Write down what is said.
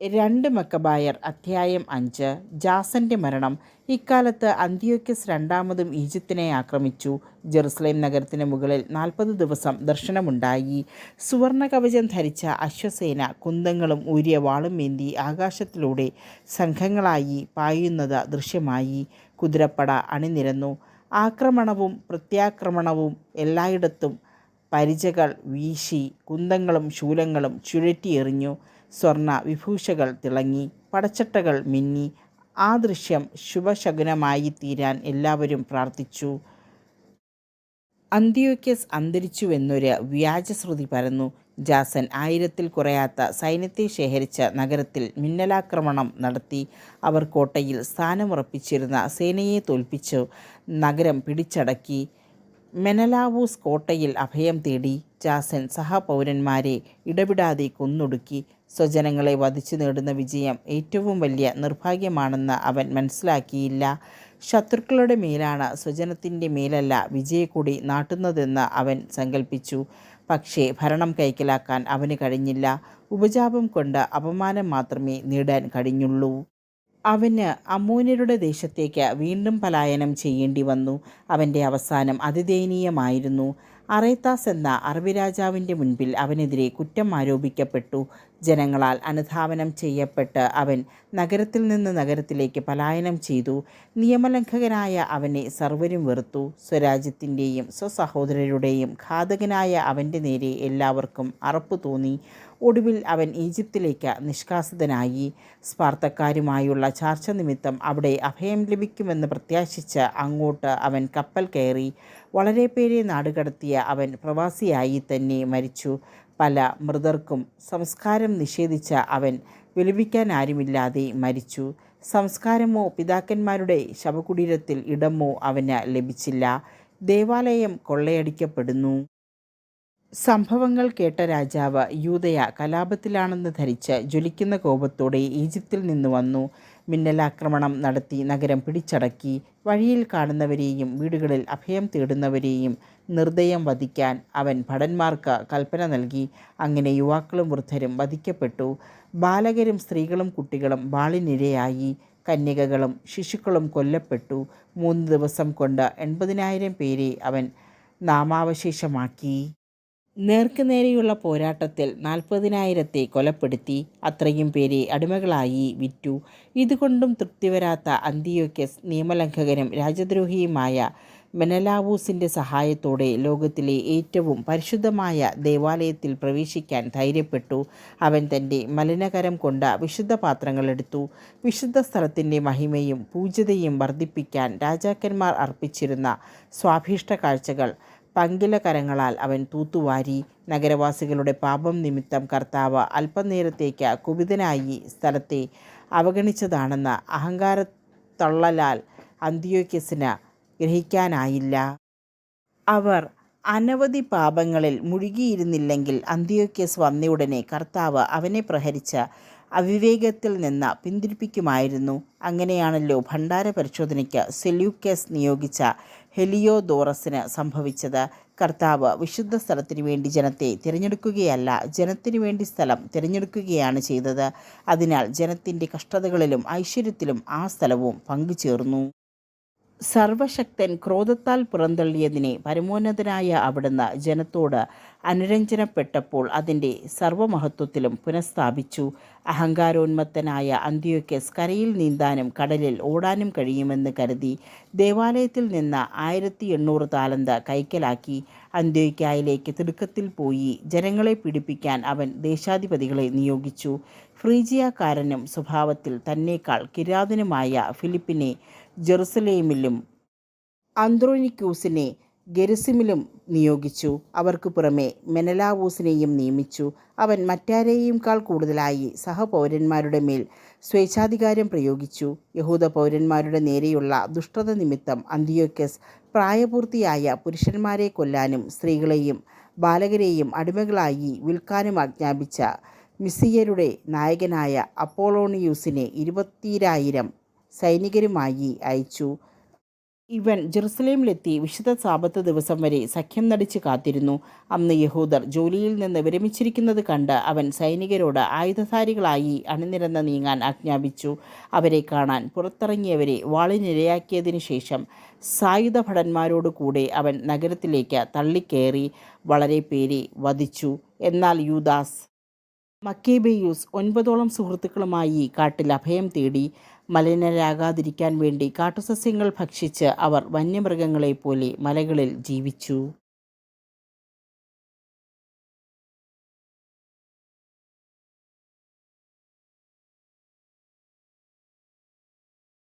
രണ്ട് മക്കബായർ അധ്യായം 5. ജാസന്റെ മരണം. ഇക്കാലത്ത് അന്തിയോക്യസ് രണ്ടാമതും ഈജിപ്തിനെ ആക്രമിച്ചു. ജെറുസലേം നഗരത്തിന് മുകളിൽ 40 ദിവസം ദർശനമുണ്ടായി. സുവർണ കവചം ധരിച്ച അശ്വസേന കുന്തങ്ങളും ഊരിയ വാളും ഏന്തി ആകാശത്തിലൂടെ സംഘങ്ങളായി പായുന്നത് ദൃശ്യമായി. കുതിരപ്പട അണിനിരന്നു. ആക്രമണവും പ്രത്യാക്രമണവും എല്ലായിടത്തും. പരിചകൾ വീശി കുന്തങ്ങളും ശൂലങ്ങളും ചുഴറ്റിയെറിഞ്ഞു. സ്വർണ വിഭൂഷകൾ തിളങ്ങി, പടച്ചട്ടകൾ മിന്നി. ആ ദൃശ്യം ശുഭശകുനമായി തീരാൻ എല്ലാവരും പ്രാർത്ഥിച്ചു. അന്തിയോക്യസ് അന്തരിച്ചുവെന്നൊരു വ്യാജശ്രുതി പരന്നു. ജാസൻ 1000-ൽ കുറയാത്ത സൈന്യത്തെ ശേഖരിച്ച് നഗരത്തിൽ മിന്നലാക്രമണം നടത്തി. അവർ കോട്ടയിൽ സ്ഥാനമുറപ്പിച്ചിരുന്ന സേനയെ തോൽപ്പിച്ചു നഗരം പിടിച്ചടക്കി. മെനലാവൂസ് കോട്ടയിൽ അഭയം തേടി. ജാസൻ സഹപൗരന്മാരെ ഇടവിടാതെ കൊന്നൊടുക്കി. സ്വജനങ്ങളെ വധിച്ചു നേടുന്ന വിജയം ഏറ്റവും വലിയ നിർഭാഗ്യമാണെന്ന് അവൻ മനസ്സിലാക്കിയില്ല. ശത്രുക്കളുടെ മേലാണ് സ്വജനത്തിൻ്റെ മേലല്ല വിജയക്കൊടി നാട്ടുന്നതെന്ന് അവൻ സങ്കല്പിച്ചു. പക്ഷേ ഭരണം കൈക്കലാക്കാൻ അവന് കഴിഞ്ഞില്ല. ഉപജാപം കൊണ്ട് അപമാനം മാത്രമേ നേടാൻ കഴിഞ്ഞുള്ളൂ. അവന് അമ്മോന്യരുടെ ദേശത്തേക്ക് വീണ്ടും പലായനം ചെയ്യേണ്ടി വന്നു. അവൻ്റെ അവസാനം അതിദയനീയമായിരുന്നു. അറേത്താസ് എന്ന അറബി രാജാവിൻ്റെ മുൻപിൽ അവനെതിരെ കുറ്റം ആരോപിക്കപ്പെട്ടു. ജനങ്ങളാൽ അനുധാവനം ചെയ്യപ്പെട്ട് അവൻ നഗരത്തിൽ നിന്ന് നഗരത്തിലേക്ക് പലായനം ചെയ്തു. നിയമലംഘകനായ അവനെ സർവരും വെറുത്തു. സ്വരാജ്യത്തിൻ്റെയും സ്വസഹോദരരുടെയും ഘാതകനായ അവൻ്റെ നേരെ എല്ലാവർക്കും അറപ്പ് തോന്നി. ഒടുവിൽ അവൻ ഈജിപ്തിലേക്ക് നിഷ്കാസിതനായി. സ്പാർത്തക്കാരുമായുള്ള ചർച്ച നിമിത്തം അവിടെ അഭയം ലഭിക്കുമെന്ന് പ്രത്യാശിച്ച് അങ്ങോട്ട് അവൻ കപ്പൽ കയറി. വളരെ പേരെ നാടുകടത്തിയ അവൻ പ്രവാസിയായി തന്നെ മരിച്ചു. പല മൃതർക്കും സംസ്കാരം നിഷേധിച്ച അവൻ വിലപിക്കാൻ ആരുമില്ലാതെ മരിച്ചു. സംസ്കാരമോ പിതാക്കന്മാരുടെ ശവകുടീരത്തിൽ ഇടമോ അവന് ലഭിച്ചില്ല. ദേവാലയം കൊള്ളയടിക്കപ്പെടുന്നു. സംഭവങ്ങൾ കേട്ട രാജാവ് യൂദയ കലാപത്തിലാണെന്ന് ധരിച്ച് ജ്വലിക്കുന്ന കോപത്തോടെ ഈജിപ്തിൽ നിന്ന് വന്നു. മിന്നലാക്രമണം നടത്തി നഗരം പിടിച്ചടക്കി. വഴിയിൽ കാണുന്നവരെയും വീടുകളിൽ അഭയം തേടുന്നവരെയും നിർദ്ദയം വധിക്കാൻ അവൻ ഭടന്മാർക്ക് കൽപ്പന നൽകി. അങ്ങനെ യുവാക്കളും വൃദ്ധരും വധിക്കപ്പെട്ടു. ബാലകരും സ്ത്രീകളും കുട്ടികളും വാളിനിരയായി. കന്യകകളും ശിശുക്കളും കൊല്ലപ്പെട്ടു. 3 ദിവസം കൊണ്ട് 80,000 പേരെ അവൻ നാമാവശേഷമാക്കി. നേർക്കുനേരെയുള്ള പോരാട്ടത്തിൽ 40,000-ത്തെ കൊലപ്പെടുത്തി. അത്രയും പേരെ അടിമകളായി വിറ്റു. ഇതുകൊണ്ടും തൃപ്തി വരാത്ത അന്തിയോക്യസ് നിയമലംഘകനും രാജദ്രോഹിയുമായ മെനലാവൂസിൻ്റെ സഹായത്തോടെ ലോകത്തിലെ ഏറ്റവും പരിശുദ്ധമായ ദേവാലയത്തിൽ പ്രവേശിക്കാൻ ധൈര്യപ്പെട്ടു. അവൻ തൻ്റെ മലിനകരം കൊണ്ട് വിശുദ്ധ പാത്രങ്ങളെടുത്തു. വിശുദ്ധ സ്ഥലത്തിൻ്റെ മഹിമയും പൂജ്യതയും വർദ്ധിപ്പിക്കാൻ രാജാക്കന്മാർ അർപ്പിച്ചിരുന്ന സ്വാഭീഷ്ട കാഴ്ചകൾ പങ്കിലകരങ്ങളാൽ അവൻ തൂത്തുവാരി. നഗരവാസികളുടെ പാപം നിമിത്തം കർത്താവ് അല്പനേരത്തേക്ക് കുപിതനായി സ്ഥലത്തെ അവഗണിച്ചതാണെന്ന് അഹങ്കാരത്തള്ളലാൽ അന്തിയോക്യസിന് ഗ്രഹിക്കാനായില്ല. അവർ അനവധി പാപങ്ങളിൽ മുഴുകിയിരുന്നില്ലെങ്കിൽ അന്തിയോക്യസ് വന്നയുടനെ കർത്താവ് അവനെ പ്രഹരിച്ച് അവിവേകത്തിൽ നിന്ന് പിന്തിരിപ്പിക്കുമായിരുന്നു. അങ്ങനെയാണല്ലോ ഭണ്ഡാര പരിശോധനയ്ക്ക് സെല്യൂക്കസ് നിയോഗിച്ച ഹെലിയോദോറസിന് സംഭവിച്ചത്. കർത്താവ് വിശുദ്ധ സ്ഥലത്തിനു വേണ്ടി ജനത്തെ തിരഞ്ഞെടുക്കുകയല്ല, ജനത്തിനു വേണ്ടി സ്ഥലം തിരഞ്ഞെടുക്കുകയാണ് ചെയ്തത്. അതിനാൽ ജനത്തിൻ്റെ കഷ്ടതകളിലും ഐശ്വര്യത്തിലും ആ സ്ഥലവും പങ്കുചേർന്നു. സർവശക്തൻ ക്രോധത്താൽ പുറന്തള്ളിയതിനെ പരമോന്നതനായ അവിടുന്ന് ജനത്തോട് അനുരഞ്ജനപ്പെട്ടപ്പോൾ അതിൻ്റെ സർവമഹത്വത്തിലും പുനഃസ്ഥാപിച്ചു. അഹങ്കാരോന്മത്തനായ അന്തിയോക്യസ് കരയിൽ നീന്താനും കടലിൽ ഓടാനും കഴിയുമെന്ന് കരുതി ദേവാലയത്തിൽ നിന്ന് 1800 താലന്ത് കൈക്കലാക്കി. അന്ത്യോക്യയിലേക്ക് തിടുക്കത്തിൽ പോയി. ജനങ്ങളെ പീഡിപ്പിക്കാൻ അവൻ ദേശാധിപതികളെ നിയോഗിച്ചു. ഫ്രീജിയക്കാരനും സ്വഭാവത്തിൽ തന്നേക്കാൾ കിരാതനുമായ ഫിലിപ്പിനെ ജെറുസലേമിലും അന്ത്രോനിക്കൂസിനെ ഗെരസിമിലും നിയോഗിച്ചു. അവർക്ക് പുറമെ മെനലാവൂസിനെയും നിയമിച്ചു. അവൻ മറ്റാരെയുംക്കാൾ കൂടുതലായി സഹപൗരന്മാരുടെ മേൽ സ്വേച്ഛാധികാരം പ്രയോഗിച്ചു. യഹൂദ പൗരന്മാരുടെ നേരെയുള്ള ദുഷ്ടത നിമിത്തം അന്തിയോക്യസ് പ്രായപൂർത്തിയായ പുരുഷന്മാരെ കൊല്ലാനും സ്ത്രീകളെയും ബാലകരെയും അടിമകളായി വിൽക്കാനും ആജ്ഞാപിച്ച മിസിയരുടെ നായകനായ അപ്പോളോണിയൂസിനെ 20,000 സൈനികരുമായി അയച്ചു. ഇവൻ ജെറുസലേമിലെത്തി വിശുദ്ധ സാബത്ത് ദിവസം വരെ സഖ്യം നടിച്ച് കാത്തിരുന്നു. അന്ന് യഹൂദർ ജോലിയിൽ നിന്ന് വിരമിച്ചിരിക്കുന്നത് കണ്ട് അവൻ സൈനികരോട് ആയുധധാരികളായി അണിനിരന്ന് നീങ്ങാൻ ആജ്ഞാപിച്ചു. അവരെ കാണാൻ പുറത്തിറങ്ങിയവരെ വാളിനിരയാക്കിയതിനു ശേഷം സായുധ ഭടന്മാരോട് കൂടെ അവൻ നഗരത്തിലേക്ക് തള്ളിക്കയറി വളരെ പേരെ വധിച്ചു. എന്നാൽ യൂദാസ് മക്കേബേയൂസ് 9 സുഹൃത്തുക്കളുമായി കാട്ടിൽ അഭയം തേടി. മലിനരാകാതിരിക്കാൻ വേണ്ടി കാട്ടുസസ്യങ്ങൾ ഭക്ഷിച്ച് അവർ വന്യമൃഗങ്ങളെപ്പോലെ മലകളിൽ ജീവിച്ചു.